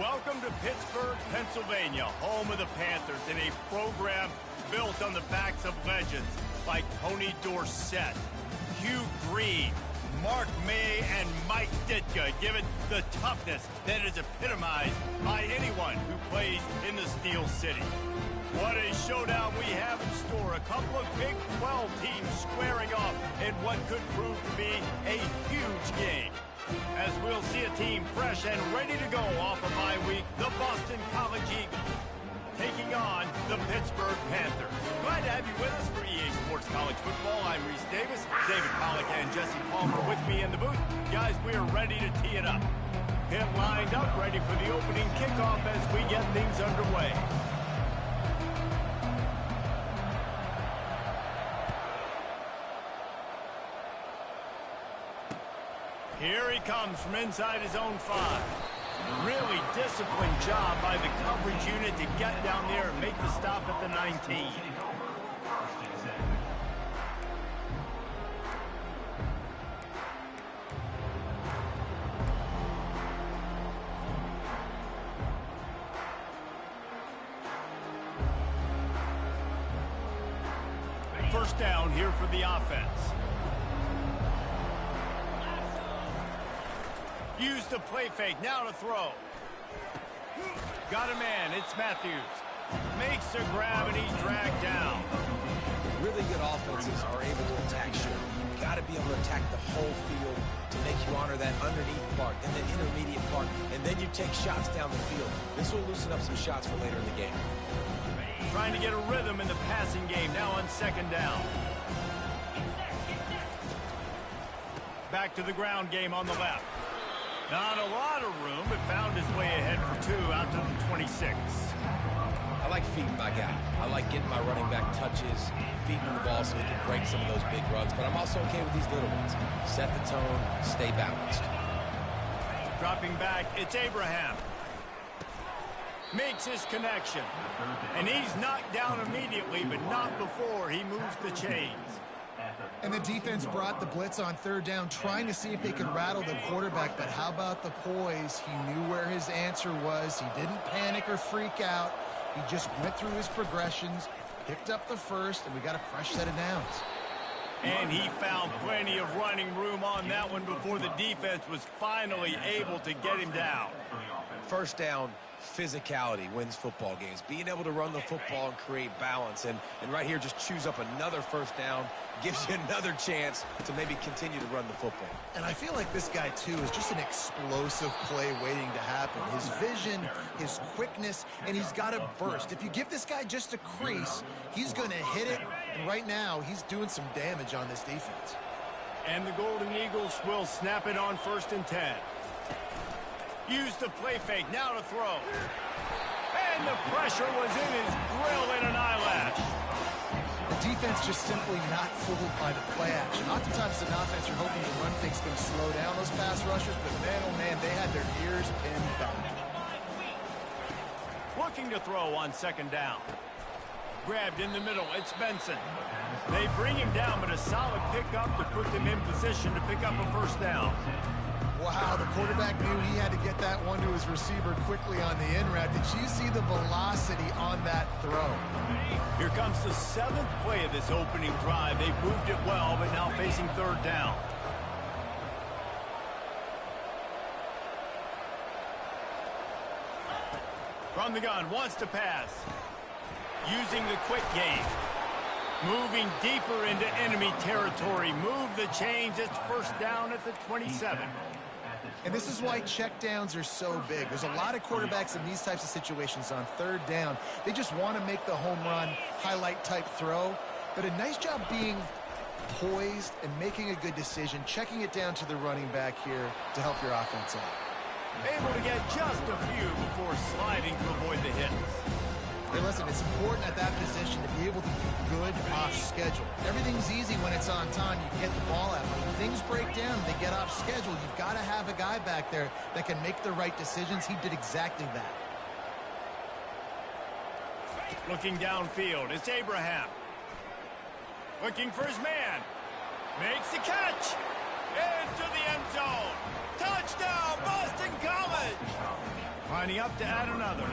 Welcome to Pittsburgh, Pennsylvania, home of the Panthers, in a program built on the backs of legends like Tony Dorsett, Hugh Green, Mark May, and Mike Ditka, given the toughness that is epitomized by anyone who plays in the Steel City. What a showdown we have in store. A couple of Big 12 teams squaring off in what could prove to be a huge game. As we'll see a team fresh and ready to go off a bye week, the Boston College Eagles taking on the Pittsburgh Panthers. Glad to have you with us for EA Sports College Football. I'm Reese Davis, David Pollack and Jesse Palmer with me in the booth. Guys, we are ready to tee it up. Pitt lined up, ready for the opening kickoff as we get things underway. Here he comes from inside his own 5. Really disciplined job by the coverage unit to get down there and make the stop at the 19. First down here for the offense. Use the play fake, now to throw. Got a man, it's Matthews. Makes a grab and he's dragged down. Really good offenses are able to attack short. You've got to be able to attack the whole field to make you honor that underneath part and the intermediate part, and then you take shots down the field. This will loosen up some shots for later in the game. Trying to get a rhythm in the passing game, now on second down. Back to the ground game on the left. Not a lot of room, but found his way ahead for 2 out to the 26. I like feeding my guy. I like getting my running back touches, feeding him the ball so he can break some of those big runs, but I'm also okay with these little ones. Set the tone, stay balanced. Dropping back, it's Abraham. Makes his connection. And he's knocked down immediately, but not before he moves the chains. And the defense brought the blitz on third down, trying to see if they could rattle the quarterback. But how about the poise? He knew where his answer was. He didn't panic or freak out. He just went through his progressions, picked up the first, and we got a fresh set of downs. And he found plenty of running room on that one before the defense was finally able to get him down. First down, physicality wins football games. Being able to run the football and create balance. And right here, just choose up another first down, gives you another chance to maybe continue to run the football. And I feel like this guy, too, is just an explosive play waiting to happen. His vision, his quickness, and he's got a burst. If you give this guy just a crease, he's going to hit it. And right now, he's doing some damage on this defense. And the Golden Eagles will snap it on 1st and 10. Use the play fake, now to throw. And the pressure was in his grill in an eyelash. The defense just simply not fooled by the play action. Oftentimes, an offense, you're hoping the run fake's going to slow down those pass rushers, but man, oh man, they had their ears pinned back. Looking to throw on second down. Grabbed in the middle, it's Benson. They bring him down, but a solid pickup to put them in position to pick up a first down. Wow, the quarterback knew he had to get that one to his receiver quickly on the in route. Did you see the velocity on that throw? Here comes the 7th play of this opening drive. They've moved it well, but now facing third down. From the gun, wants to pass. Using the quick game. Moving deeper into enemy territory. Move the chains. It's first down at the 27. And this is why checkdowns are so big. There's a lot of quarterbacks in these types of situations on third down. They just want to make the home run, highlight type throw. But a nice job being poised and making a good decision, checking it down to the running back here to help your offense out. Able to get just a few before sliding to avoid the hits. Hey, listen, it's important at that position to be able to be good off schedule. Everything's easy when it's on time. You get the ball out. When things break down, they get off schedule. You've got to have a guy back there that can make the right decisions. He did exactly that. Looking downfield, it's Abraham. Looking for his man. Makes the catch. Into the end zone. Touchdown, Boston College. Lining up to add another.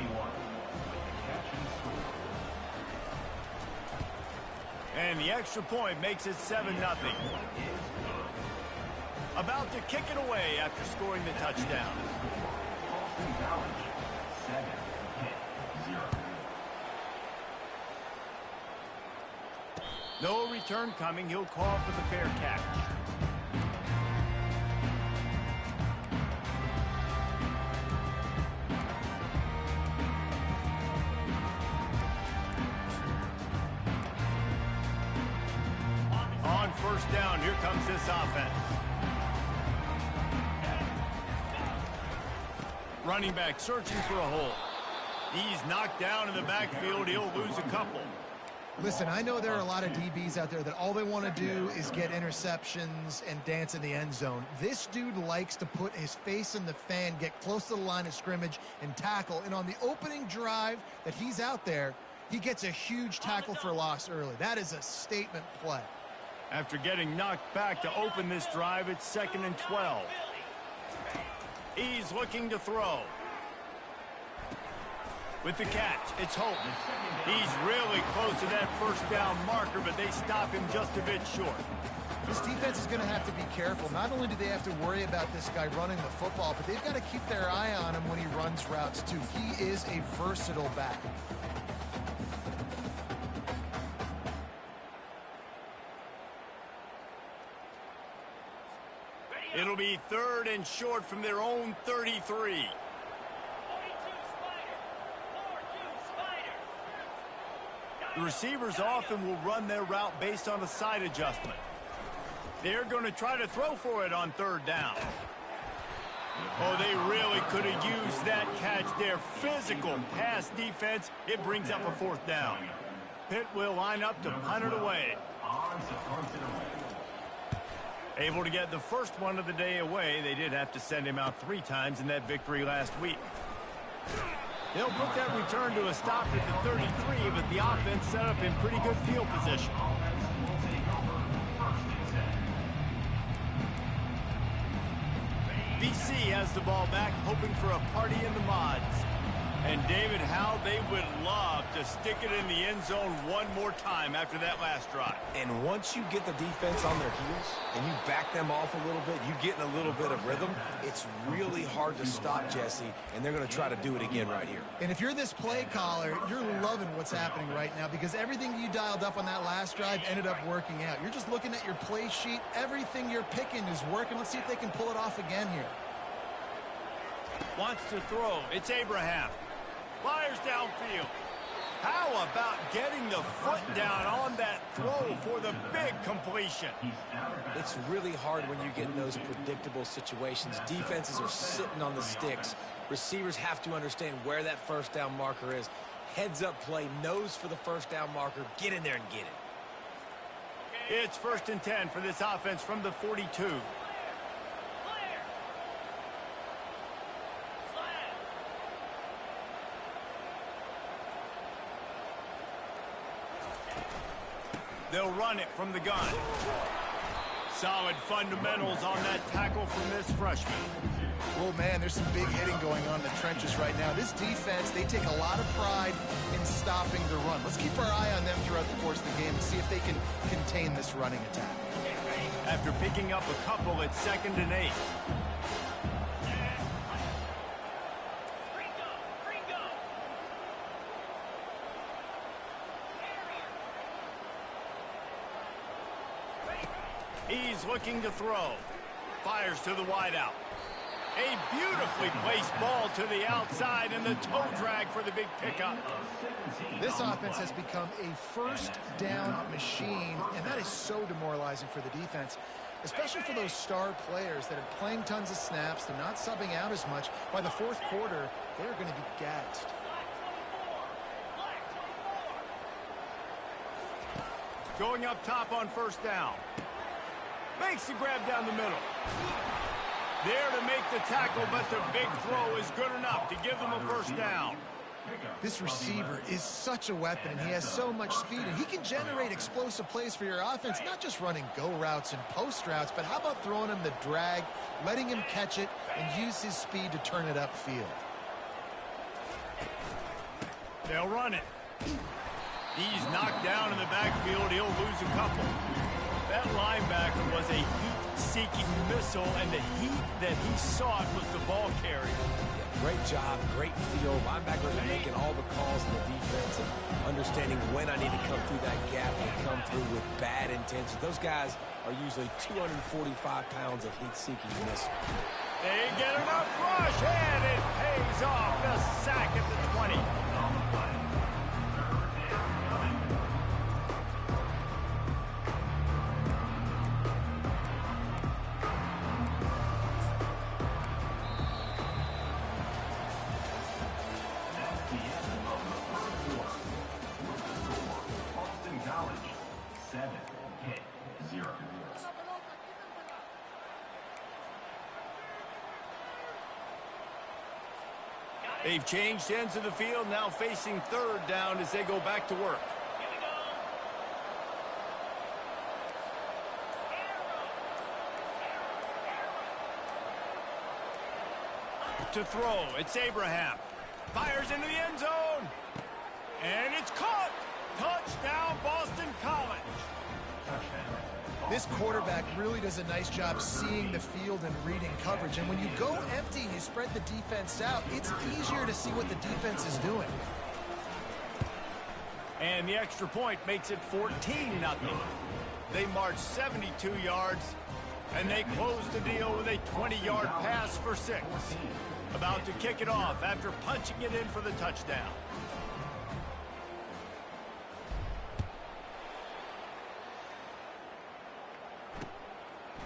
And the extra point makes it 7-0. About to kick it away after scoring the touchdown. No return coming. He'll call for the fair catch. On first down, here comes this offense. Running back searching for a hole. He's knocked down in the backfield. He'll lose a couple. Listen, I know there are a lot of DBs out there that all they want to do is get interceptions and dance in the end zone. This dude likes to put his face in the fan, get close to the line of scrimmage, and tackle. And on the opening drive that he's out there, he gets a huge tackle for loss early. That is a statement play. After getting knocked back to open this drive, it's 2nd and 12. He's looking to throw. With the catch, it's Hope. He's really close to that first down marker, but they stop him just a bit short. This defense is going to have to be careful. Not only do they have to worry about this guy running the football, but they've got to keep their eye on him when he runs routes, too. He is a versatile back. It'll be 3rd and short from their own 33. The receivers often will run their route based on a side adjustment. They're going to try to throw for it on 3rd down. Oh, they really could have used that catch there. Physical pass defense. It brings up a 4th down. Pitt will line up to punt it away. Able to get the first one of the day away. They did have to send him out 3 times in that victory last week. They'll put that return to a stop at the 33, but the offense set up in pretty good field position. BC has the ball back, hoping for a party in the mods. And David, how they would love to stick it in the end zone one more time after that last drive. And once you get the defense on their heels and you back them off a little bit, you get in a little bit of rhythm, it's really hard to stop, Jesse, and they're going to try to do it again right here. And if you're this play caller, you're loving what's happening right now because everything you dialed up on that last drive ended up working out. You're just looking at your play sheet. Everything you're picking is working. Let's see if they can pull it off again here. Wants to throw. It's Abraham. Fires downfield. How about getting the foot down on that throw for the big completion? It's really hard when you get in those predictable situations. Defenses are sitting on the sticks. Receivers have to understand where that first down marker is. Heads up play, nose for the first down marker. Get in there and get it. It's 1st and 10 for this offense from the 42. They'll run it from the gun. Solid fundamentals on that tackle from this freshman. Oh, man, there's some big hitting going on in the trenches right now. This defense, they take a lot of pride in stopping the run. Let's keep our eye on them throughout the course of the game and see if they can contain this running attack. After picking up a couple, it's 2nd and 8. He's looking to throw. Fires to the wideout. A beautifully placed ball to the outside and the toe drag for the big pickup. This offense has become a first down machine, and that is so demoralizing for the defense, especially for those star players that are playing tons of snaps. They're not subbing out as much. By the 4th quarter, they're going to be gassed. Going up top on 1st down. Makes the grab down the middle. There to make the tackle, but the big throw is good enough to give them a 1st down. This receiver is such a weapon, and he has so much speed, and he can generate explosive plays for your offense, not just running go routes and post routes, but how about throwing him the drag, letting him catch it, and use his speed to turn it upfield. They'll run it. He's knocked down in the backfield. He'll lose a couple. That linebacker was a heat-seeking missile, and the heat that he sought was the ball carrier. Yeah, great job, great feel. Linebackers are making all the calls in the defense and understanding when I need to come through that gap and come through with bad intentions. Those guys are usually 245 pounds of heat-seeking missile. They get enough rush, and it pays off. The sack at the 20. They've changed ends of the field, now facing third down as they go back to work. To throw, it's Abraham. Fires into the end zone. And it's caught. Touchdown, Boston College. This quarterback really does a nice job seeing the field and reading coverage. And when you go empty and you spread the defense out, it's easier to see what the defense is doing. And the extra point makes it 14-0. They march 72 yards, and they close the deal with a 20-yard pass for 6. About to kick it off after punching it in for the touchdown.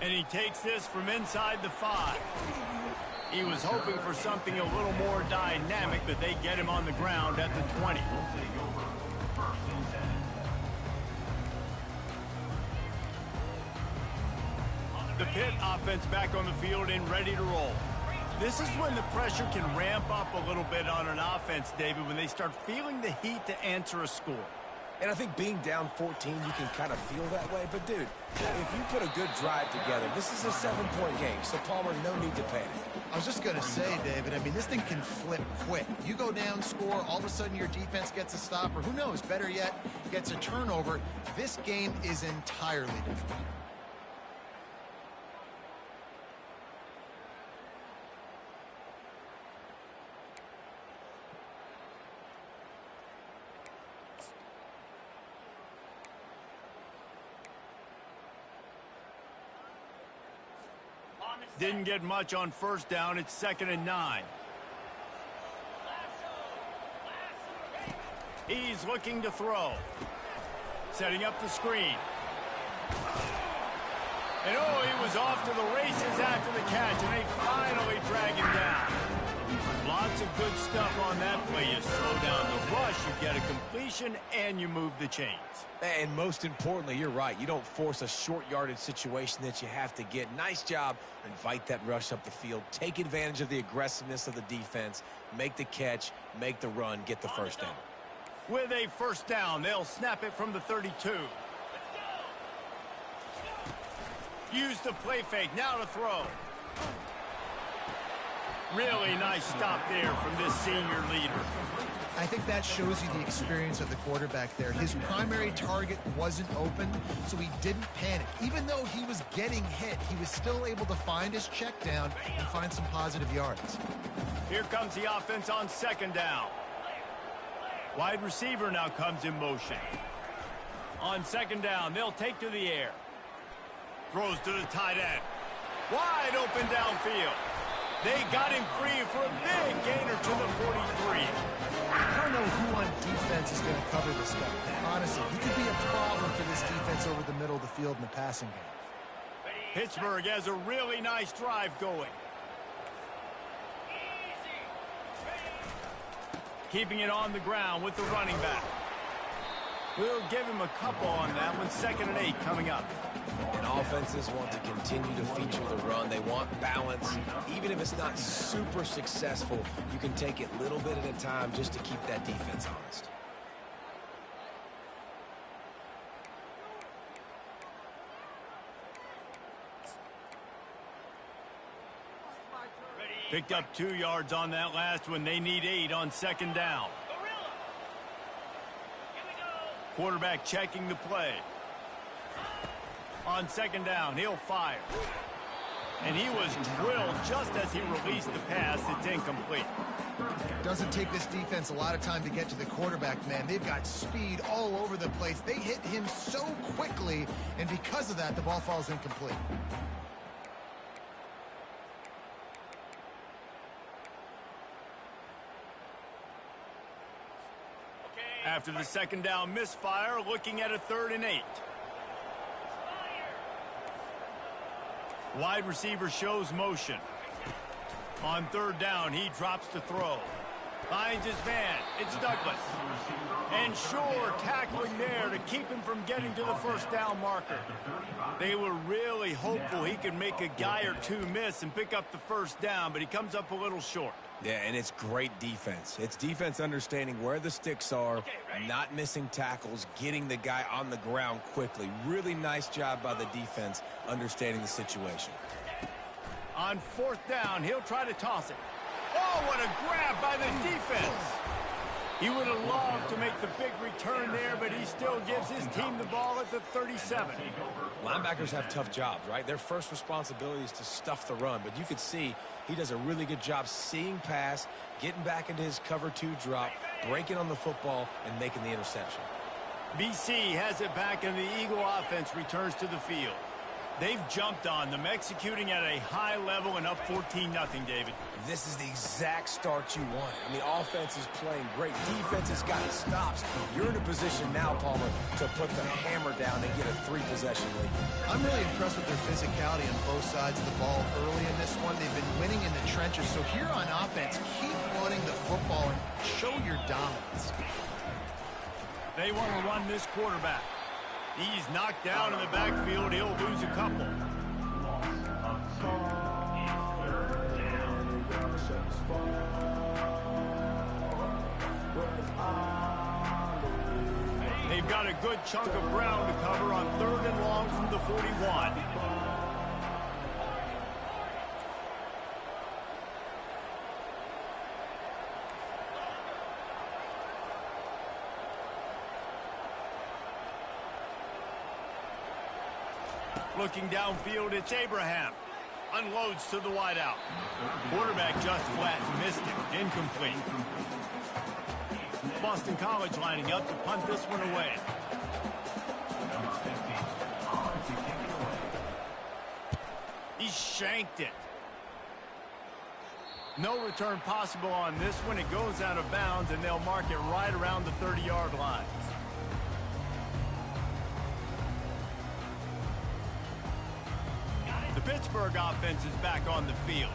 And he takes this from inside the 5. He was hoping for something a little more dynamic, but they get him on the ground at the 20. The Pitt offense back on the field and ready to roll. This is when the pressure can ramp up a little bit on an offense, David, when they start feeling the heat to answer a score. And I think being down 14, you can kind of feel that way. But, dude, if you put a good drive together, this is a 7-point game. So, Palmer, no need to panic. I was just going to say, David, I mean, this thing can flip quick. You go down, score, all of a sudden your defense gets a stop, or who knows, better yet, gets a turnover. This game is entirely different. Didn't get much on first down. It's 2nd and 9. He's looking to throw. Setting up the screen. And oh, he was off to the races after the catch, and they finally drag him down. Lots of good stuff on that play. You slow down the rush, you get a completion, and you move the chains. And most importantly, you're right. You don't force a short yardage situation that you have to get. Nice job. Invite that rush up the field. Take advantage of the aggressiveness of the defense. Make the catch. Make the run. Get the first down. With a first down, they'll snap it from the 32. Use the play fake. Now to throw. Really nice stop there from this senior leader. I think that shows you the experience of the quarterback there. His primary target wasn't open, so he didn't panic. Even though he was getting hit, he was still able to find his check down and find some positive yards. Here comes the offense on 2nd down. Wide receiver now comes in motion. On 2nd down, they'll take to the air. Throws to the tight end. Wide open downfield. They got him free for a big gainer to the 43. I don't know who on defense is going to cover this guy. Honestly, he could be a problem for this defense over the middle of the field in the passing game. Pittsburgh has a really nice drive going. Keeping it on the ground with the running back. We'll give him a couple on that one. 2nd and 8 coming up. And offenses want to continue to feature the run. They want balance. Even if it's not super successful, you can take it little bit at a time just to keep that defense honest. Picked up 2 yards on that last one. They need 8 on 2nd down. Quarterback checking the play. On second down, he'll fire. And he was drilled just as he released the pass. It's incomplete. Doesn't take this defense a lot of time to get to the quarterback, man. They've got speed all over the place. They hit him so quickly, and because of that, the ball falls incomplete. After the second down misfire, looking at a 3rd and 8. Wide receiver shows motion. On 3rd down, he drops to throw. Finds his man. It's Douglas. And Shore tackling there to keep him from getting to the 1st down marker. They were really hopeful he could make a guy or two miss and pick up the 1st down, but he comes up a little short. Yeah, and it's great defense. It's defense understanding where the sticks are, not missing tackles, getting the guy on the ground quickly. Really nice job by the defense understanding the situation. On 4th down, he'll try to toss it. Oh, what a grab by the defense. He would have loved to make the big return there, but he still gives his team the ball at the 37. Linebackers have tough jobs, right? Their first responsibility is to stuff the run, but you could see he does a really good job seeing pass, getting back into his cover 2 drop, breaking on the football, and making the interception. BC has it back, and the Eagle offense returns to the field. They've jumped on them, executing at a high level and up 14-0, David. This is the exact start you want. I mean, offense is playing great. Defense has got stops. You're in a position now, Palmer, to put the hammer down and get a 3-possession lead. I'm really impressed with their physicality on both sides of the ball early in this one. They've been winning in the trenches. So here on offense, keep running the football and show your dominance. They want to run this quarterback. He's knocked down in the backfield. He'll lose a couple. They've got a good chunk of ground to cover on 3rd and long from the 41. Looking downfield, it's Abraham. Unloads to the wideout. Quarterback just flat, missed it. Incomplete. Boston College lining up to punt this one away. He shanked it. No return possible on this one. It goes out of bounds, and they'll mark it right around the 30-yard line. The Pittsburgh offense is back on the field.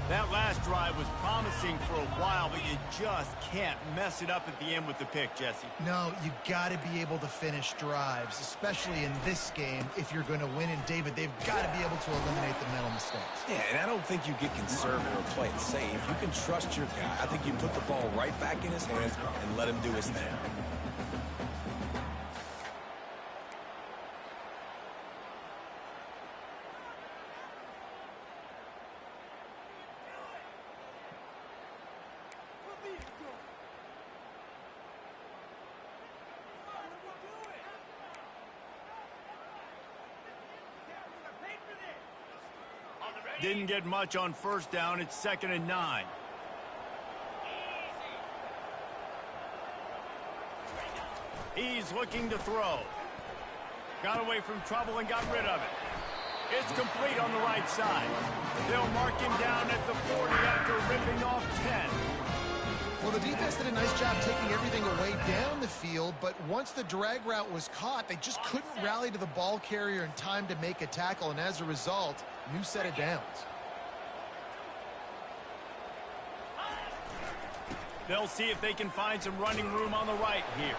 That last drive was promising for a while, but you just can't mess it up at the end with the pick, Jesse. No, you got to be able to finish drives, especially in this game if you're going to win. And, David, they've got to be able to eliminate the mental mistakes. Yeah, and I don't think you get conservative or play it safe. You can trust your guy. I think you put the ball right back in his hands and let him do his thing. Didn't get much on 1st down. It's 2nd and 9. He's looking to throw. Got away from trouble and got rid of it. It's complete on the right side. They'll mark him down at the 40 after ripping off 10. Well, the defense did a nice job taking everything away down the field, but once the drag route was caught, they just couldn't rally to the ball carrier in time to make a tackle, and as a result, new set of downs. They'll see if they can find some running room on the right here.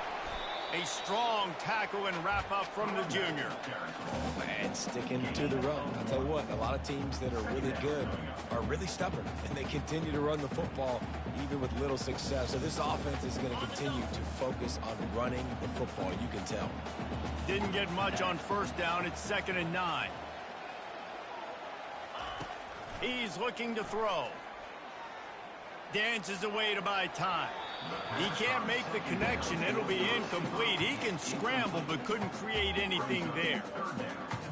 A strong tackle and wrap up from the junior. And sticking to the run. I'll tell you what, a lot of teams that are really good are really stubborn, and they continue to run the football even with little success. So this offense is going to continue to focus on running the football, you can tell. Didn't get much on 1st down. It's 2nd and 9. He's looking to throw. Dances away to buy time. He can't make the connection. It'll be incomplete. He can scramble, but couldn't create anything there.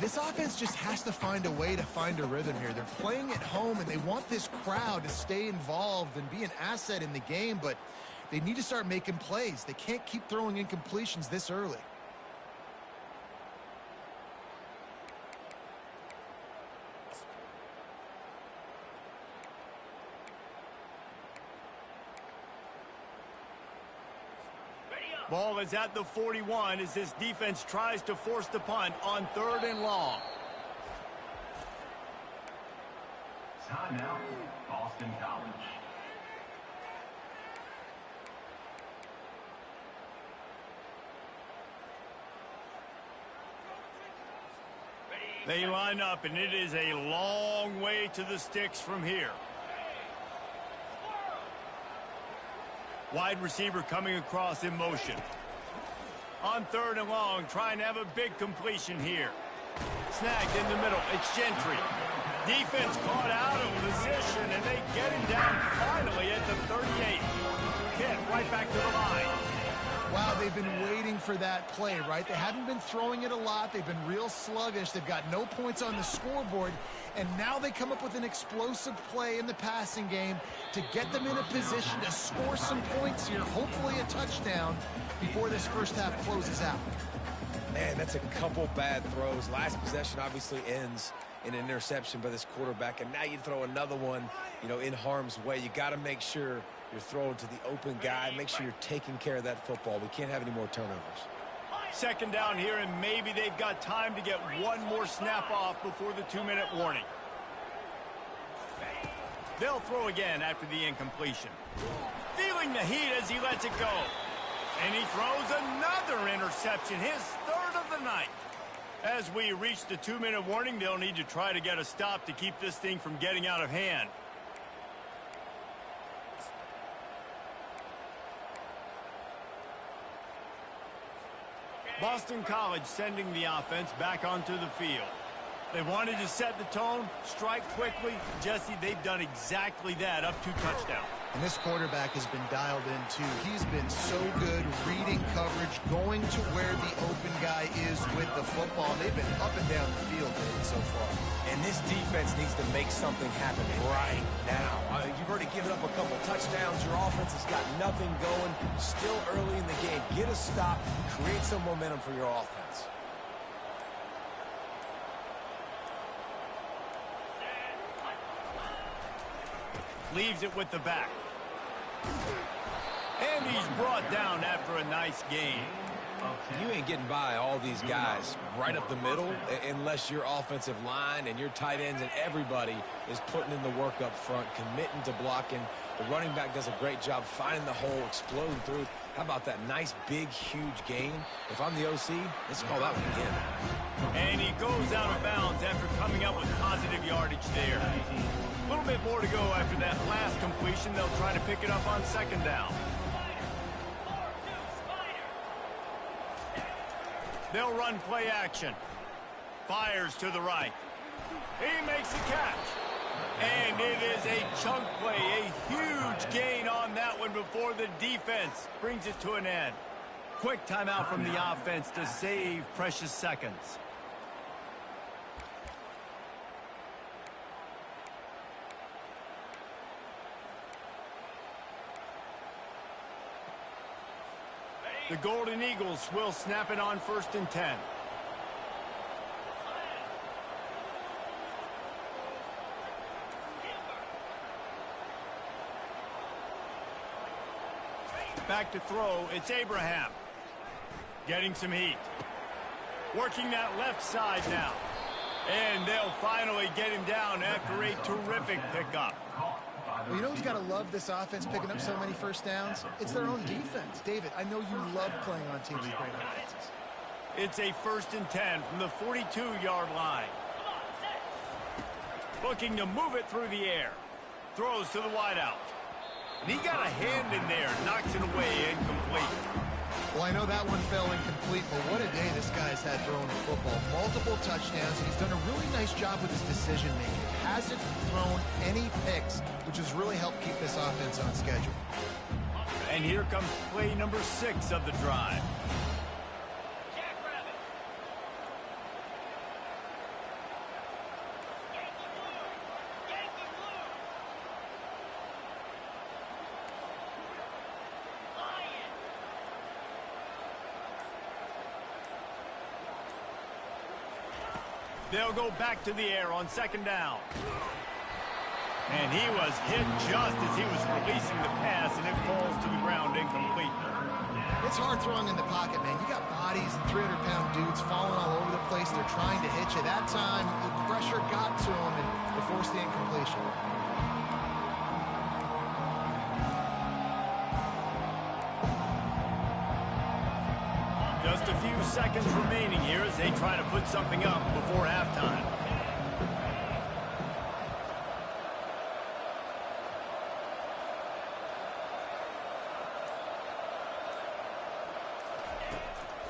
This offense just has to find a way to find a rhythm here. They're playing at home, and they want this crowd to stay involved and be an asset in the game, but they need to start making plays. They can't keep throwing incompletions this early. Ball is at the 41 as this defense tries to force the punt on 3rd and long. Time out, Boston College. They line up, and it is a long way to the sticks from here. Wide receiver coming across in motion. On 3rd and long, trying to have a big completion here. Snagged in the middle. It's Gentry. Defense caught out of position, and they get him down finally at the 38. Pitt right back to the line. Wow, they've been waiting for that play, right? They haven't been throwing it a lot. They've been real sluggish. They've got no points on the scoreboard. And now they come up with an explosive play in the passing game to get them in a position to score some points here, hopefully a touchdown, before this first half closes out. Man, that's a couple bad throws. Last possession obviously ends in an interception by this quarterback, and now you throw another one, in harm's way. You got to make sure you're throwing to the open guy. Make sure you're taking care of that football. We can't have any more turnovers. 2nd down here, and maybe they've got time to get one more snap off before the 2-minute warning. They'll throw again after the incompletion. Feeling the heat as he lets it go. And he throws another interception, his 3rd of the night. As we reach the 2-minute warning, they'll need to try to get a stop to keep this thing from getting out of hand. Boston College sending the offense back onto the field. They wanted to set the tone, strike quickly. Jesse, they've done exactly that, up 2 touchdowns. And this quarterback has been dialed in, too. He's been so good reading coverage, going to where the open guy is with the football. They've been up and down the field, David, so far. And this defense needs to make something happen right now. You've already given up a couple touchdowns. Your offense has got nothing going. Still early in the game. Get a stop. Create some momentum for your offense. Leaves it with the back. And he's brought down after a nice gain. You ain't getting by all these guys right up the middle unless your offensive line and your tight ends and everybody is putting in the work up front, committing to blocking. The running back does a great job finding the hole, exploding through. How about that nice, big, huge gain? If I'm the OC, let's call that one again. And he goes out of bounds after coming up with positive yardage there. A little bit more to go after that last completion. They'll try to pick it up on 2nd down. They'll run play action. Fires to the right. He makes the catch. And it is a chunk play, a huge gain on that one before the defense brings it to an end. Quick timeout from the offense to save precious seconds. The Golden Eagles will snap it on 1st and 10. Back to throw, it's Abraham. Getting some heat. Working that left side now. And they'll finally get him down after a terrific pickup. Well, you know who's got to love this offense picking up so many first downs? It's their own defense. David, I know you love playing on teams with great offenses. It's a 1st and 10 from the 42-yard line. Looking to move it through the air. Throws to the wideout. And he got a hand in there, knocks it away, incomplete. Well, I know that one fell incomplete, but what a day this guy's had throwing the football. Multiple touchdowns, and he's done a really nice job with his decision-making. Hasn't thrown any picks, which has really helped keep this offense on schedule. And here comes play number 6 of the drive. They'll go back to the air on 2nd down. And he was hit just as he was releasing the pass, and it falls to the ground incomplete. It's hard throwing in the pocket, man. You got bodies and 300-pound dudes falling all over the place. They're trying to hit you. That time, the pressure got to him, and they forced the incompletion. Just a few seconds remaining here as they try to put something up before halftime.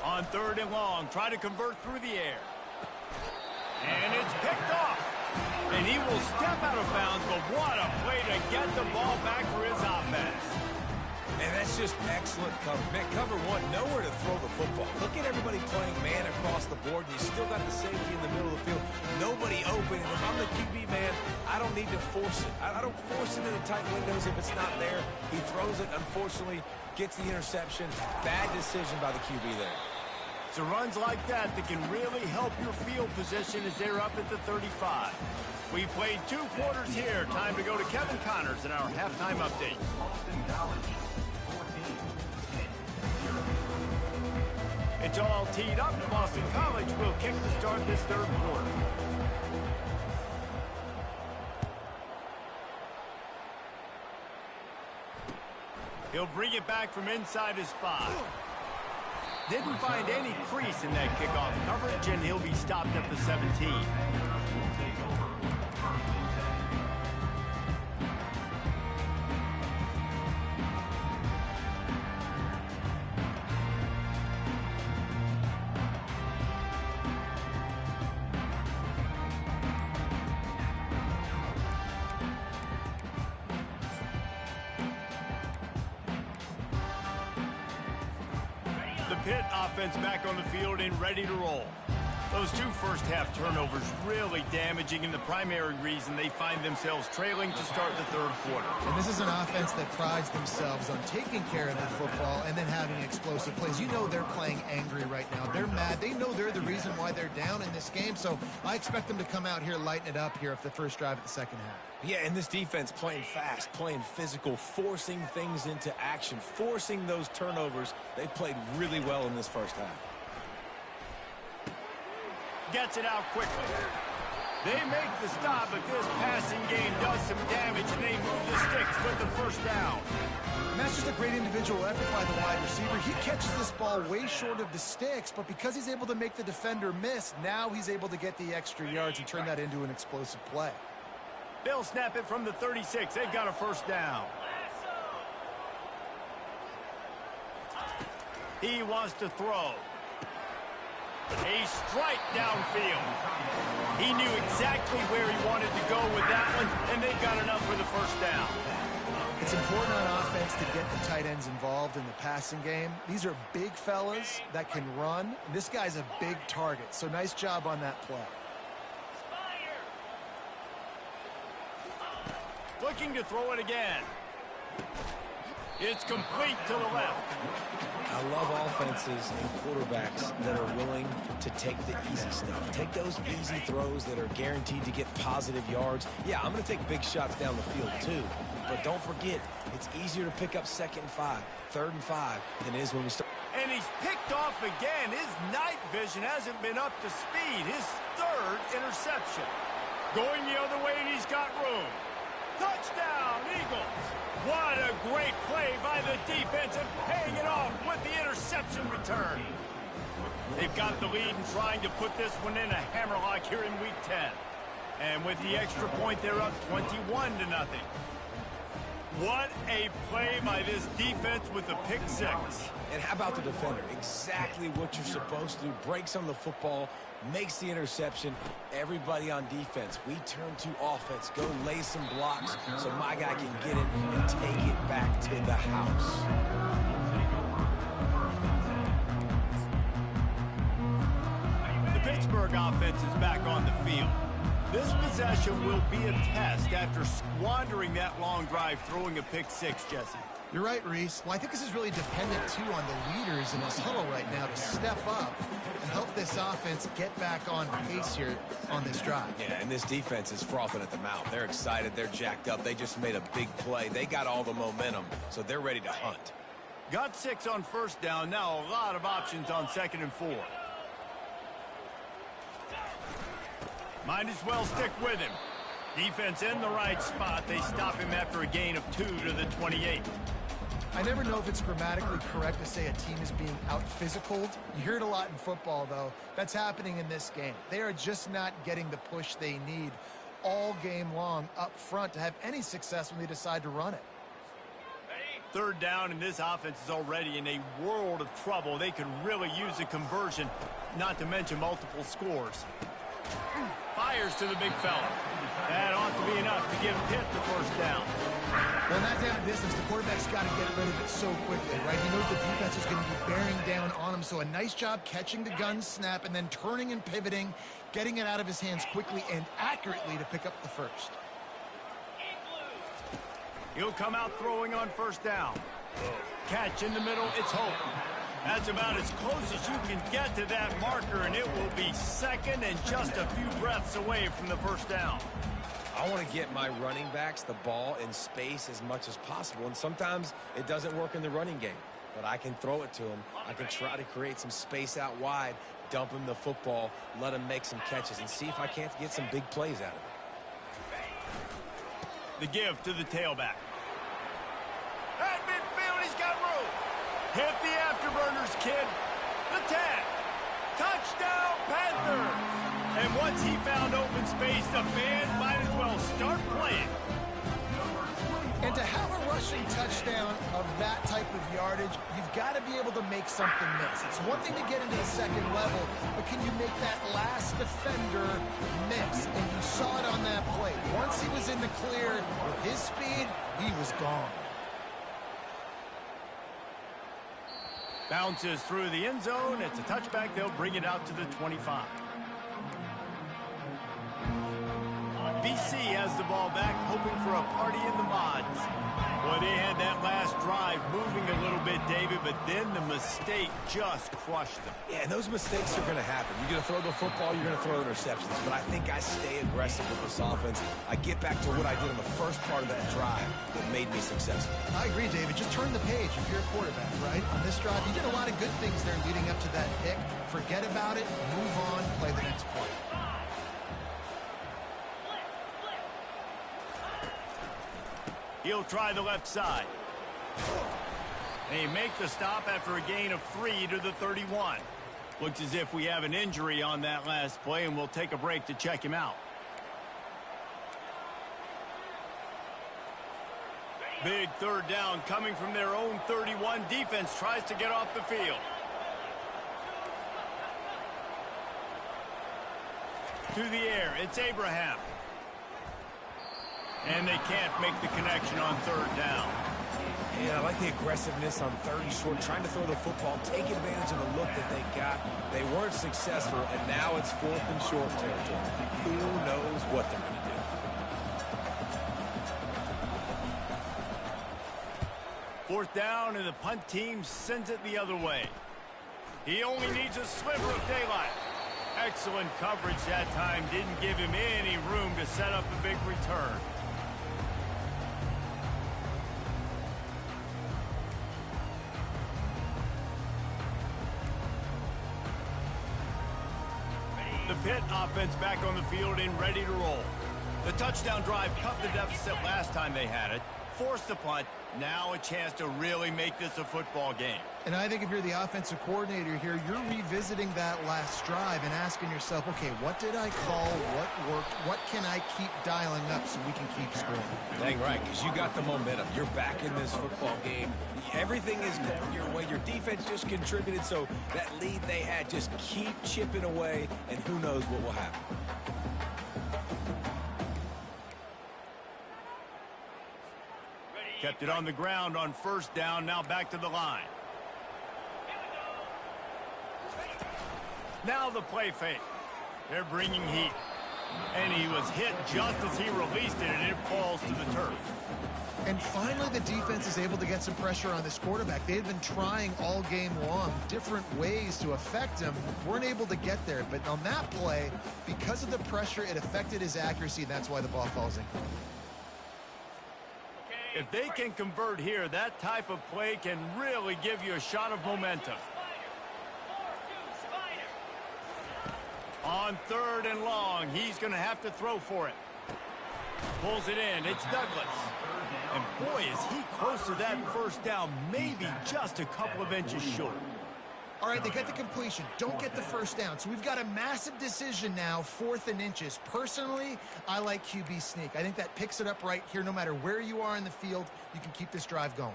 On 3rd and long, try to convert through the air. And it's picked off. And he will step out of bounds, but what a play to get the ball back for his offense. And that's just excellent cover. Man, cover one, nowhere to throw the football. Look at everybody playing man across the board, and you still got the safety in the middle of the field. Nobody open, and if I'm the QB, man, I don't need to force it. I don't force it into tight windows if it's not there. He throws it, unfortunately, gets the interception. Bad decision by the QB there. So runs like that can really help your field position as they're up at the 35. We played 2 quarters here. Time to go to Kevin Connors in our halftime update. It's all teed up. Boston College will kick to start this 3rd quarter. He'll bring it back from inside his 5. Didn't find any crease in that kickoff coverage, and he'll be stopped at the 17. The Pitt offense back on the field and ready to roll. Those 2 first-half turnovers really damaging, and the primary reason they find themselves trailing to start the 3rd quarter. And this is an offense that prides themselves on taking care of the football and then having explosive plays. You know they're playing angry right now. They're mad. They know they're the reason why they're down in this game, so I expect them to come out here, lighten it up here for the first drive of the 2nd half. Yeah, and this defense playing fast, playing physical, forcing things into action, forcing those turnovers. They played really well in this first half. Gets it out quickly. They make the stop, but this passing game does some damage, and they move the sticks with the 1st down. And that's just a great individual effort by the wide receiver. He catches this ball way short of the sticks, but because he's able to make the defender miss, now he's able to get the extra yards and turn that into an explosive play. They'll snap it from the 36. They've got a 1st down. He wants to throw. A strike downfield. He knew exactly where he wanted to go with that one, and they've got enough for the 1st down. It's important on offense to get the tight ends involved in the passing game. These are big fellas that can run. This guy's a big target, so nice job on that play. Looking to throw it again. It's complete to the left. I love offenses and quarterbacks that are willing to take the easy stuff. Take those easy throws that are guaranteed to get positive yards. Yeah, I'm going to take big shots down the field too. But don't forget, it's easier to pick up 2nd and 5, 3rd and 5 than it is when we start. And he's picked off again. His night vision hasn't been up to speed. His 3rd interception. Going the other way, and he's got room. Touchdown, Eagles. What a great play by the defense and paying it off with the interception return. They've got the lead and trying to put this one in a hammerlock here in Week 10. And with the extra point, they're up 21-0. What a play by this defense with the pick 6. And how about the defender? Exactly what you're supposed to do. Breaks on the football, makes the interception. Everybody on defense, we turn to offense. Go lay some blocks so my guy can get it and take it back to the house. The Pittsburgh offense is back on the field. This possession will be a test after squandering that long drive, throwing a pick six, Jesse. You're right, Reese. Well, I think this is really dependent, too, on the leaders in this huddle right now to step up and help this offense get back on pace here on this drive. Yeah, and this defense is frothing at the mouth. They're excited. They're jacked up. They just made a big play. They got all the momentum, so they're ready to hunt. Got 6 on first down. Now a lot of options on 2nd and 4. Might as well stick with him. Defense in the right spot. They stop him after a gain of 2 to the 28. I never know if it's grammatically correct to say a team is being out-physicaled. You hear it a lot in football, though. That's happening in this game. They are just not getting the push they need all game long up front to have any success when they decide to run it. 3rd down, and this offense is already in a world of trouble. They could really use a conversion, not to mention multiple scores. Fires to the big fella. That ought to be enough to give Pitt the first down. Well, in that down and distance, the quarterback's got to get rid of it so quickly, right? He knows the defense is going to be bearing down on him, so a nice job catching the gun snap and then turning and pivoting, getting it out of his hands quickly and accurately to pick up the first. He'll come out throwing on 1st down. Catch in the middle, it's Hope. That's about as close as you can get to that marker, and it will be 2nd and just a few breaths away from the 1st down. I want to get my running backs the ball in space as much as possible, and sometimes it doesn't work in the running game, but I can throw it to them. I can try to create some space out wide, dump him the football, let him make some catches, and see if I can't get some big plays out of it. The give to the tailback. At midfield, he's got room. Hit the afterburners, kid. The 10. Touchdown, Panthers. And once he found open space, the fans might as well start playing. And to have a rushing touchdown of that type of yardage, you've got to be able to make something miss. It's one thing to get into the 2nd level, but can you make that last defender miss? And you saw it on that play. Once he was in the clear with his speed, he was gone. Bounces through the end zone. It's a touchback. They'll bring it out to the 25. BC has the ball back, hoping for a party in the mods. Boy, they had that last drive moving a little bit, David, but then the mistake just crushed them. Yeah, and those mistakes are going to happen. You're going to throw the football, you're going to throw interceptions, but I think I stay aggressive with this offense. I get back to what I did in the first part of that drive that made me successful. I agree, David. Just turn the page if you're a quarterback, right? On this drive, you did a lot of good things there leading up to that pick. Forget about it, move on, play the next play. He'll try the left side. They make the stop after a gain of 3 to the 31. Looks as if we have an injury on that last play, and we'll take a break to check him out. Big 3rd down coming from their own 31. Defense tries to get off the field. To the air, it's Abraham. And they can't make the connection on 3rd down. Yeah, I like the aggressiveness on 3rd and short, trying to throw the football, take advantage of the look that they got. They weren't successful, and now it's 4th and short territory. Who knows what they're going to do? 4th down, and the punt team sends it the other way. He only needs a sliver of daylight. Excellent coverage that time. Didn't give him any room to set up a big return. The Pitt offense back on the field and ready to roll. The touchdown drive cut the deficit last time they had it. forced the punt. Now a chance to really make this a football game. And I think if you're the offensive coordinator here, you're revisiting that last drive and asking yourself, okay, what did I call? What worked? What can I keep dialing up so we can keep scoring? Dang right, because you got the momentum. You're back in this football game. Everything is going your way. Your defense just contributed, so that lead they had, just keep chipping away, and who knows what will happen. Kept it on the ground on first down, now back to the line. Now the play fake. They're bringing heat. And he was hit just as he released it, and it falls to the turf. And finally, the defense is able to get some pressure on this quarterback. They had been trying all game long different ways to affect him. Weren't able to get there. But on that play, because of the pressure, it affected his accuracy, and that's why the ball falls in. If they can convert here, that type of play can really give you a shot of momentum. On third and long, he's going to have to throw for it. Pulls it in. It's Douglas. And boy, is he close to that first down, maybe just a couple of inches short. All right, they get the completion. Don't get the first down. So we've got a massive decision now, 4th and inches. Personally, I like QB sneak. I think that picks it up right here. No matter where you are in the field, you can keep this drive going.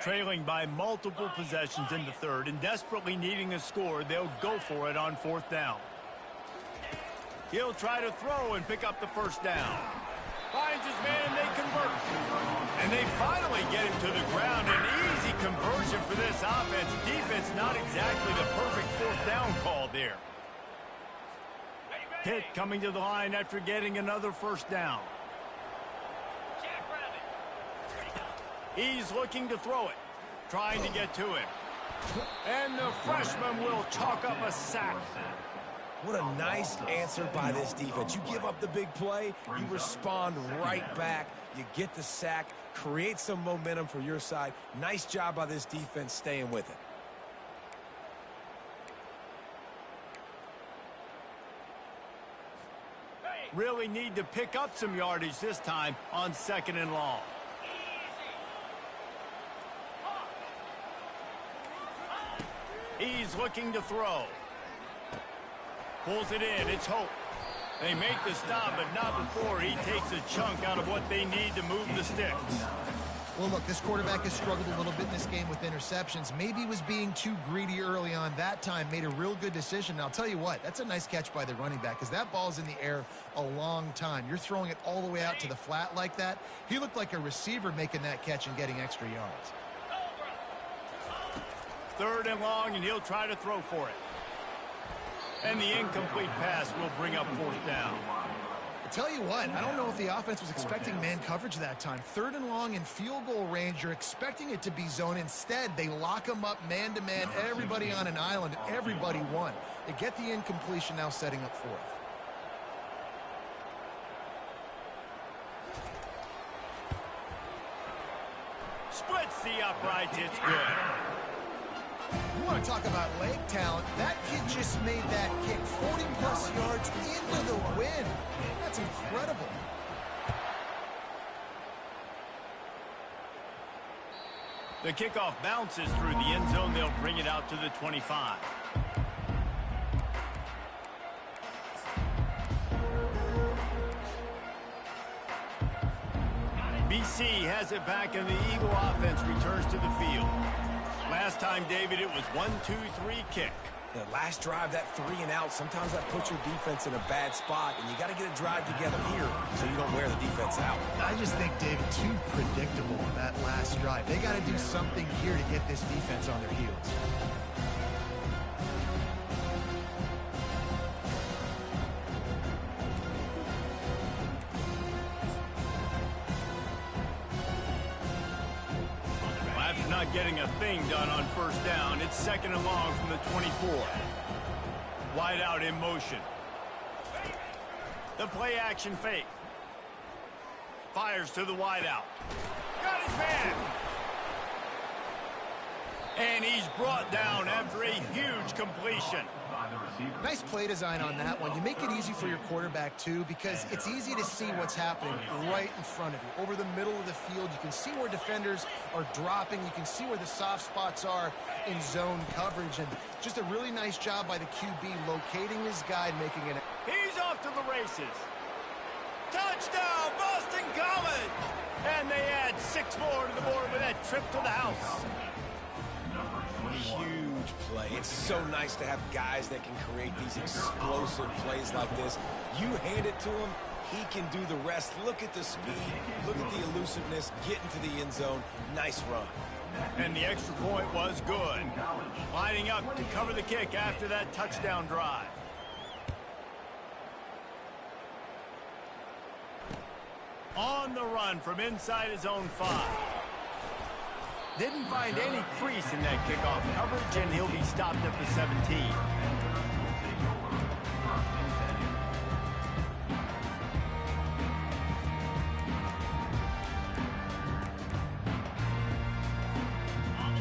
Trailing by multiple possessions in the third and desperately needing a score, they'll go for it on 4th down. He'll try to throw and pick up the first down. Finds his man, and they convert. And they finally get him to the ground. An easy conversion for this offense. Defense not exactly the perfect 4th down call there. Pitt coming to the line after getting another first down. He's looking to throw it, trying to get to him. And the freshman will chalk up a sack. What a nice answer by this defense. You give up the big play, you respond right back. You get the sack, create some momentum for your side. Nice job by this defense staying with it. Really need to pick up some yardage this time on 2nd and long. He's looking to throw. Pulls it in. It's Hope. They make the stop, but not before he takes a chunk out of what they need to move the sticks. Well, look, this quarterback has struggled a little bit in this game with interceptions. Maybe he was being too greedy early on. That time made a real good decision. And I'll tell you what, that's a nice catch by the running back because that ball's in the air a long time. You're throwing it all the way out to the flat like that. He looked like a receiver making that catch and getting extra yards. 3rd and long, and he'll try to throw for it. And the incomplete pass will bring up 4th down. I tell you what, I don't know if the offense was expecting man coverage that time. 3rd and long in field goal range, you're expecting it to be zone. Instead, they lock them up man-to-man, everybody on an island, everybody won. They get the incompletion, now setting up 4th. Splits the uprights, it's good. You want to talk about leg talent? That kid just made that kick 40-plus yards into the wind. That's incredible. The kickoff bounces through the end zone. They'll bring it out to the 25. BC has it back, and the Eagle offense returns to the field. Last time, David, it was 1-2-3 kick. The last drive, that 3 and out, sometimes that puts your defense in a bad spot, and you got to get a drive together here so you don't wear the defense out. I just think, David, too predictable on that last drive. They got to do something here to get this defense on their heels. Not getting a thing done on 1st down. It's 2nd and long from the 24. Wide out in motion. The play action fake. Fires to the wide out. Got his man. And he's brought down after a huge completion. by the receiver. Nice play design on that one. You make it easy for your quarterback, too, because it's easy to see what's happening right in front of you. Over the middle of the field, you can see where defenders are dropping. You can see where the soft spots are in zone coverage. And just a really nice job by the QB locating his guy and making it. He's off to the races. Touchdown, Boston College! And they add 6 more to the board with that trip to the house. Huge play. It's so nice to have guys that can create these explosive plays like this. You hand it to him, he can do the rest. Look at the speed, look at the elusiveness, get into the end zone. Nice run. And the extra point was good. Lining up to cover the kick after that touchdown drive. On the run from inside his own 5. Didn't find any crease in that kickoff coverage, and he'll be stopped at the 17.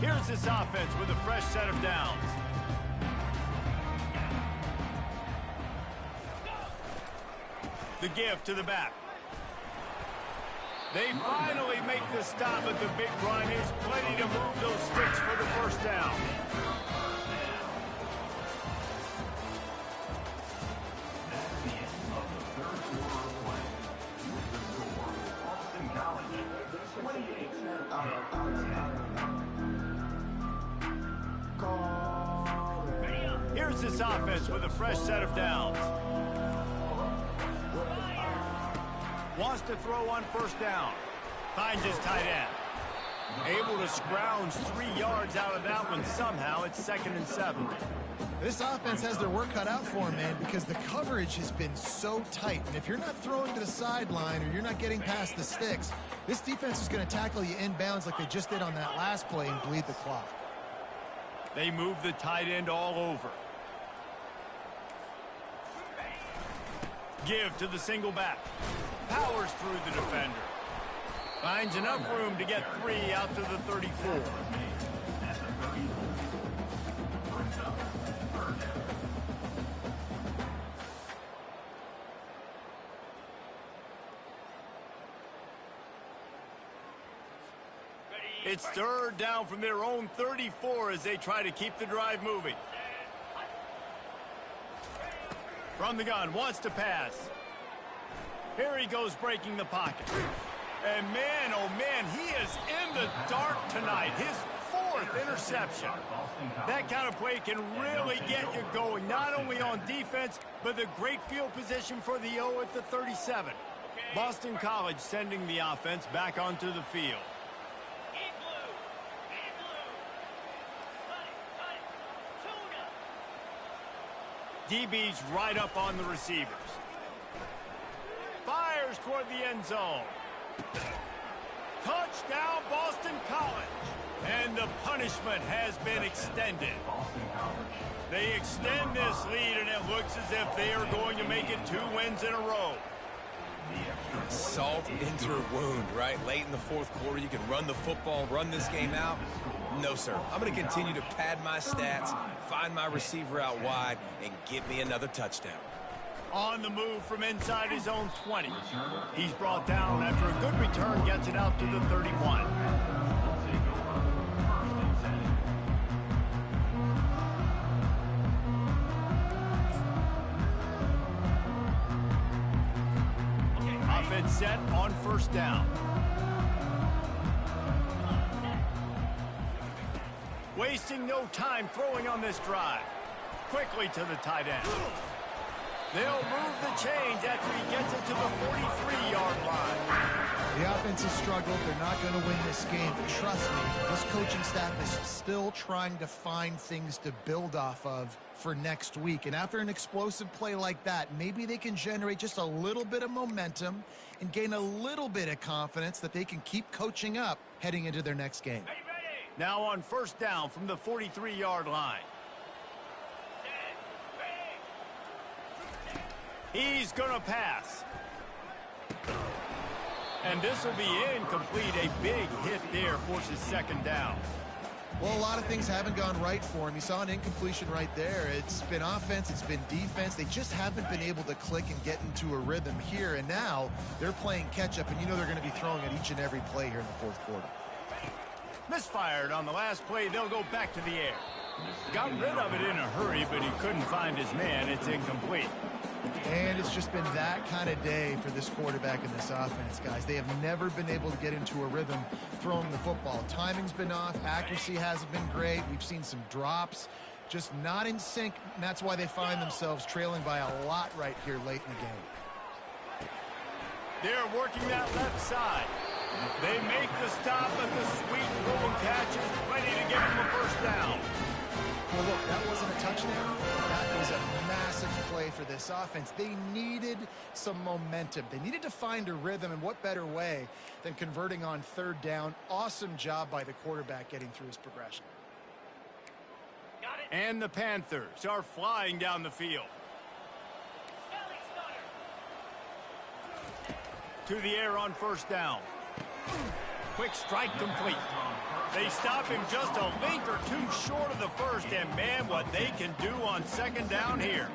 Here's this offense with a fresh set of downs. The give to the back. They finally make the stop at the big run. He's plenty to move those sticks for the first down. That's the end of the third quarter of play. With the score, Boston College 28. Here's this offense with a fresh set of downs. Wants to throw on first down. Finds his tight end. Able to scrounge 3 yards out of that one somehow. It's 2nd and 7. This offense has their work cut out for them, man, because the coverage has been so tight. And if you're not throwing to the sideline or you're not getting past the sticks, this defense is going to tackle you inbounds like they just did on that last play and bleed the clock. They move the tight end all over. Give to the single back. Powers through the defender. Finds enough room to get 3 out to the 34. It's 3rd down from their own 34 as they try to keep the drive moving. From the gun, wants to pass. Here he goes breaking the pocket. And man, oh man, he is in the dark tonight. His 4th interception. That kind of play can really get you going, not only on defense, but the great field position for the O at the 37. Boston College sending the offense back onto the field. DB's right up on the receivers. Fires toward the end zone. Touchdown, Boston College. And the punishment has been extended. They extend this lead, and it looks as if they are going to make it 2 wins in a row. Salt into a wound, right? Late in the 4th quarter, you can run the football, run this game out. No, sir. I'm going to continue to pad my stats, find my receiver out wide, and get me another touchdown. On the move from inside his own 20. He's brought down after a good return, gets it out to the 31. Offense set on first down. Wasting no time throwing on this drive. Quickly to the tight end. They'll move the chains after he gets it to the 43-yard line. The offense has struggled. They're not going to win this game. But trust me, this coaching staff is still trying to find things to build off of for next week. And after an explosive play like that, maybe they can generate just a little bit of momentum and gain a little bit of confidence that they can keep coaching up heading into their next game. Now on first down from the 43-yard line. He's going to pass. And this will be incomplete. A big hit there forces 2nd down. Well, a lot of things haven't gone right for him. You saw an incompletion right there. It's been offense, it's been defense. They just haven't been able to click and get into a rhythm here. And now they're playing catch-up, and you know they're going to be throwing at each and every play here in the fourth quarter. Misfired on the last play. They'll go back to the air. Got rid of it in a hurry, but he couldn't find his man. It's incomplete. And it's just been that kind of day for this quarterback and this offense, guys. They have never been able to get into a rhythm throwing the football. Timing's been off. Accuracy hasn't been great. We've seen some drops. Just not in sync, and that's why they find themselves trailing by a lot right here late in the game. They're working that left side. They make the stop, but the sweet golden catch is ready to give them a first down. Well, look, that wasn't a touchdown. That was a massive play for this offense. They needed some momentum. They needed to find a rhythm, and what better way than converting on third down. Awesome job by the quarterback getting through his progression. And the Panthers are flying down the field. To the air on first down. Quick strike complete. They stop him just a link or two short of the first, and man, what they can do on second down here.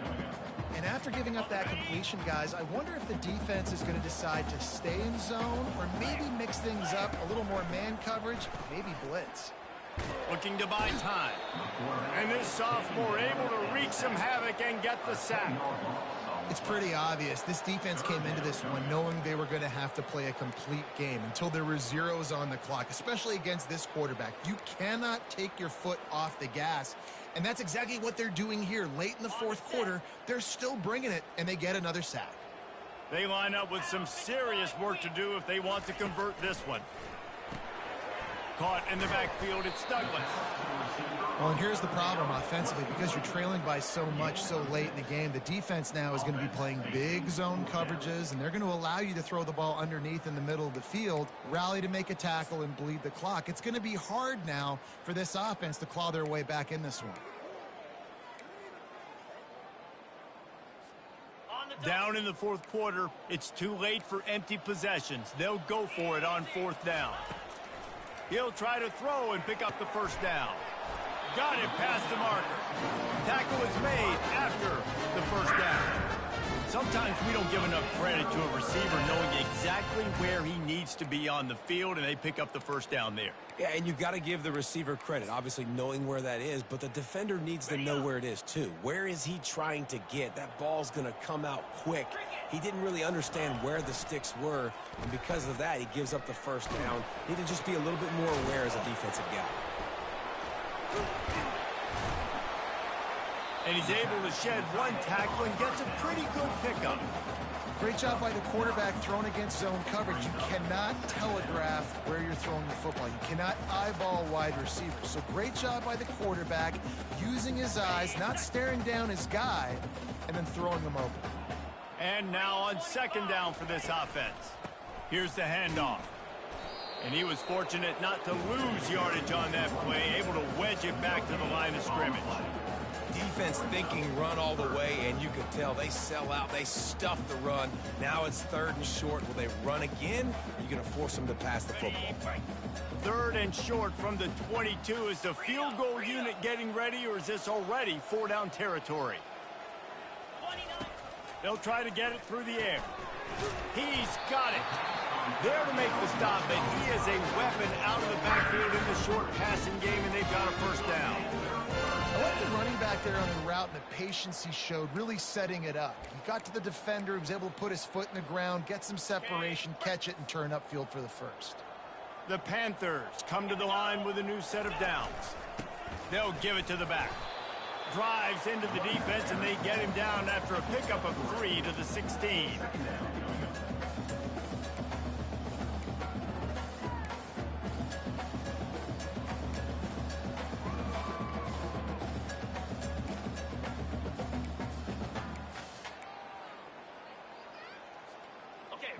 And after giving up that completion, guys, I wonder if the defense is going to decide to stay in zone or maybe mix things up, a little more man coverage, maybe blitz. Looking to buy time. And this sophomore able to wreak some havoc and get the sack. It's pretty obvious. This defense came into this one knowing they were going to have to play a complete game until there were zeros on the clock, especially against this quarterback. You cannot take your foot off the gas, and that's exactly what they're doing here. Late in the fourth quarter, they're still bringing it, and they get another sack. They line up with some serious work to do if they want to convert this one. Caught in the backfield, it's Douglas. Well, and here's the problem offensively. Because you're trailing by so much so late in the game, the defense now is going to be playing big zone coverages, and they're going to allow you to throw the ball underneath in the middle of the field, rally to make a tackle, and bleed the clock. It's going to be hard now for this offense to claw their way back in this one. Down in the fourth quarter, it's too late for empty possessions. They'll go for it on fourth down. He'll try to throw and pick up the first down. Got it past the marker. Tackle is made after the first down. Sometimes we don't give enough credit to a receiver knowing exactly where he needs to be on the field, and they pick up the first down there. Yeah, and you've got to give the receiver credit, obviously knowing where that is, but the defender needs to know where it is too. Where is he trying to get? That ball's going to come out quick. He didn't really understand where the sticks were, and because of that, he gives up the first down. Need to just be a little bit more aware as a defensive guy. And he's able to shed one tackle and gets a pretty good pickup. Great job by the quarterback thrown against zone coverage. You cannot telegraph where you're throwing the football. You cannot eyeball wide receivers. So great job by the quarterback using his eyes, not staring down his guy, and then throwing him open. And now on second down for this offense. Here's the handoff. And he was fortunate not to lose yardage on that play, able to wedge it back to the line of scrimmage. Defense thinking run all the way, and you can tell they sell out. They stuff the run. Now it's third and short. Will they run again? You're going to force them to pass the football. Third and short from the 22. Is the field goal unit getting ready, or is this already four-down territory? They'll try to get it through the air. He's got it. There to make the stop, but he is a weapon out of the backfield in the short passing game, and they've got a first down. I like the running back there on the route and the patience he showed, really setting it up. He got to the defender, he was able to put his foot in the ground, get some separation, catch it, and turn upfield for the first. The Panthers come to the line with a new set of downs. They'll give it to the back. Drives into the defense, and they get him down after a pickup of 3 to the 16.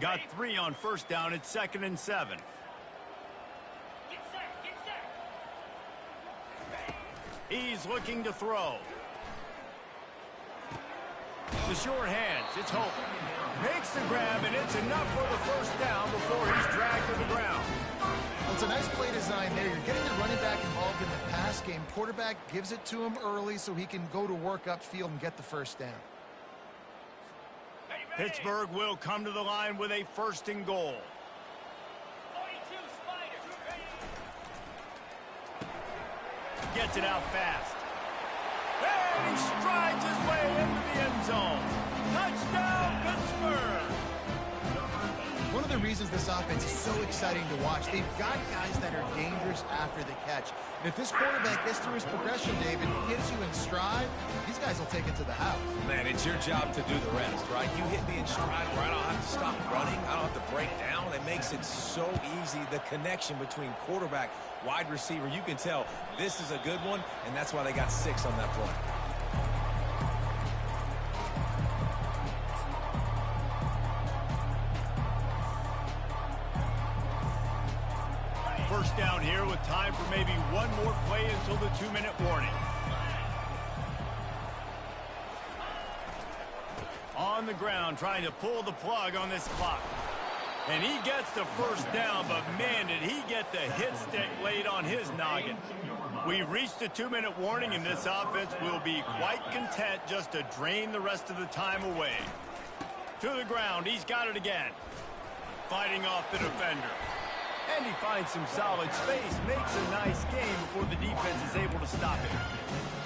Got 3 on first down. It's 2nd and 7. He's looking to throw. The short hands. It's Hope. Makes the grab, and it's enough for the first down before he's dragged to the ground. Well, it's a nice play design there. You're getting the running back involved in the pass game. Quarterback gives it to him early so he can go to work upfield and get the first down. Pittsburgh will come to the line with a 1st and goal. Gets it out fast. And he strides his way into the end zone. Touchdown, Pittsburgh! One of the reasons this offense is so exciting to watch, they've got guys that are dangerous after the catch. And if this quarterback gets through his progression, David, hits you in stride, these guys will take it to the house. Man, it's your job to do the rest, right? You hit me in stride where I don't have to stop running. I don't have to break down. It makes it so easy. The connection between quarterback, wide receiver, you can tell this is a good one, and that's why they got 6 on that play. First down here with time for maybe one more play until the 2-minute warning. On the ground trying to pull the plug on this clock. And he gets the first down, but man, did he get the hit stick laid on his noggin. We've reached the 2-minute warning, and this offense will be quite content just to drain the rest of the time away. To the ground, he's got it again. Fighting off the defender. And he finds some solid space, makes a nice game before the defense is able to stop him.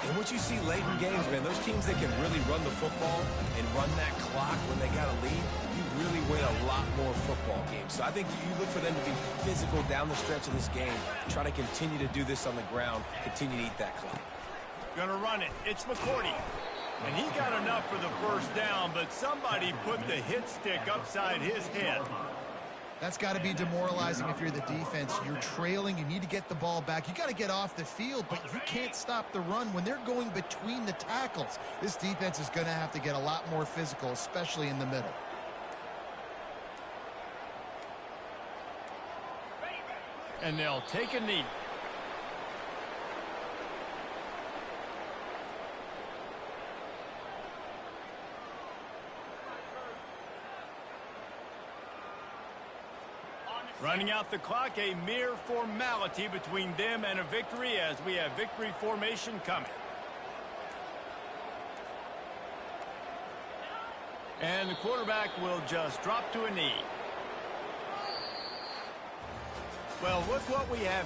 And what you see late in games, man, those teams that can really run the football and run that clock when they got a lead, you really win a lot more football games. So I think you look for them to be physical down the stretch of this game, try to continue to do this on the ground, continue to eat that clock. Gonna run it. It's McCourty. And he got enough for the first down, but somebody put the hit stick upside his head. That's got to be demoralizing if you're the defense. You're trailing. You need to get the ball back. You got to get off the field, but you can't stop the run when they're going between the tackles. This defense is going to have to get a lot more physical, especially in the middle. And they'll take a knee. Running out the clock, a mere formality between them and a victory as we have victory formation coming. And the quarterback will just drop to a knee. Well, look what we have here.